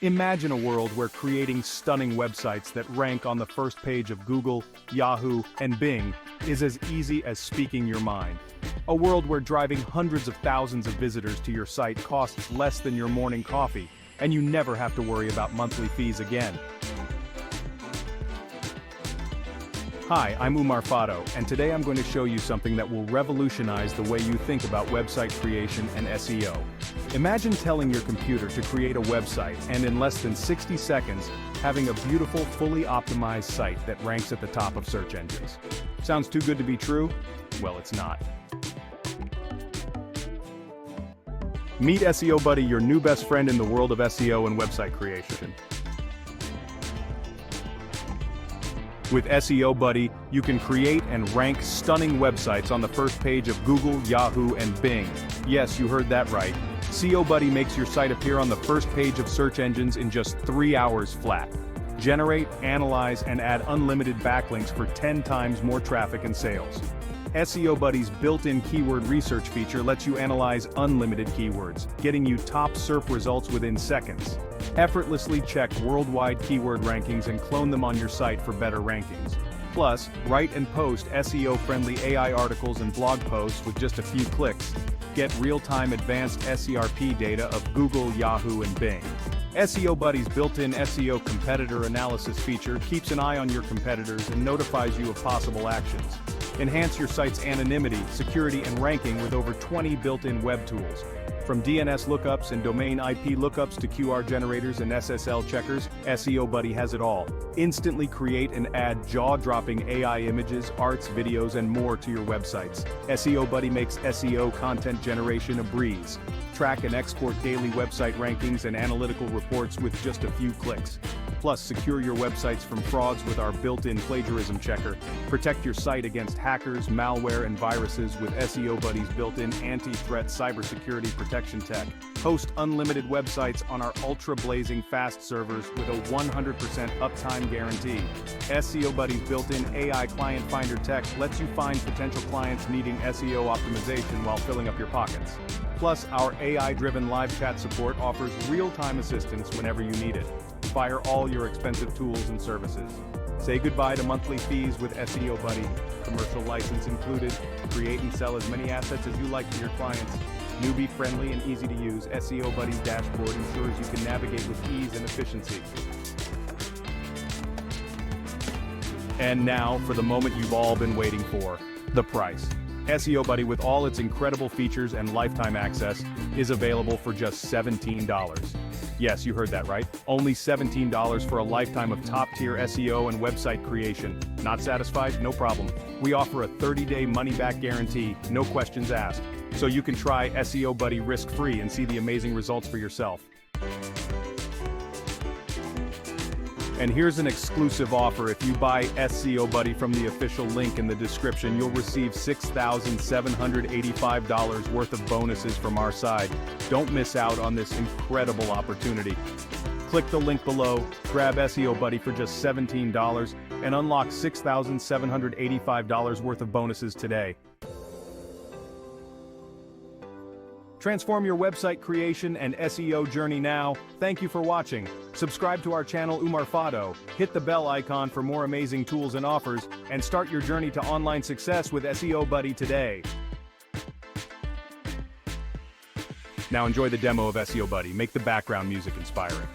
Imagine a world where creating stunning websites that rank on the first page of Google, Yahoo, and Bing is as easy as speaking your mind. A world where driving hundreds of thousands of visitors to your site costs less than your morning coffee, and you never have to worry about monthly fees again. Hi, I'm Umar Fado, and today I'm going to show you something that will revolutionize the way you think about website creation and SEO. Imagine telling your computer to create a website and in less than 60 seconds, having a beautiful, fully optimized site that ranks at the top of search engines. Sounds too good to be true? Well, it's not. Meet Seobuddy, your new best friend in the world of SEO and website creation. With Seobuddy, you can create and rank stunning websites on the first page of Google, Yahoo, and Bing. Yes, you heard that right. Seobuddy makes your site appear on the first page of search engines in just 3 hours flat. Generate, analyze, and add unlimited backlinks for 10 times more traffic and sales. Seobuddy's built-in keyword research feature lets you analyze unlimited keywords, getting you top SERP results within seconds. Effortlessly check worldwide keyword rankings and clone them on your site for better rankings. Plus, write and post SEO-friendly AI articles and blog posts with just a few clicks. Get real-time advanced SERP data of Google, Yahoo, and Bing. Seobuddy's built-in SEO competitor analysis feature keeps an eye on your competitors and notifies you of possible actions. Enhance your site's anonymity, security, and ranking with over 20 built-in web tools. From DNS lookups and domain IP lookups to QR generators and SSL checkers, Seobuddy has it all. Instantly create and add jaw-dropping AI images, arts, videos, and more to your websites. Seobuddy makes SEO content generation a breeze. Track and export daily website rankings and analytical reports with just a few clicks. Plus, secure your websites from frauds with our built-in plagiarism checker. Protect your site against hackers, malware, and viruses with Seobuddy's built-in anti-threat cybersecurity protection tech. Host unlimited websites on our ultra-blazing fast servers with a 100% uptime guarantee. Seobuddy's built-in AI client finder tech lets you find potential clients needing SEO optimization while filling up your pockets. Plus, our AI-driven live chat support offers real-time assistance whenever you need it. Fire all your expensive tools and services. Say goodbye to monthly fees with Seobuddy, commercial license included. Create and sell as many assets as you like for your clients. Newbie-friendly and easy to use, Seobuddy's dashboard ensures you can navigate with ease and efficiency. And now, for the moment you've all been waiting for, the price. Seobuddy, with all its incredible features and lifetime access, is available for just $17. Yes, you heard that right. Only $17 for a lifetime of top-tier SEO and website creation. Not satisfied? No problem. We offer a 30-day money-back guarantee, no questions asked. So you can try Seobuddy risk-free and see the amazing results for yourself. And here's an exclusive offer. If you buy Seobuddy from the official link in the description, you'll receive $6,785 worth of bonuses from our side. Don't miss out on this incredible opportunity. Click the link below, grab Seobuddy for just $17, and unlock $6,785 worth of bonuses today. Transform your website creation and SEO journey now. Thank you for watching. Subscribe to our channel Umar Fado, hit the bell icon for more amazing tools and offers, and start your journey to online success with Seobuddy today. Now enjoy the demo of Seobuddy. Make the background music inspiring.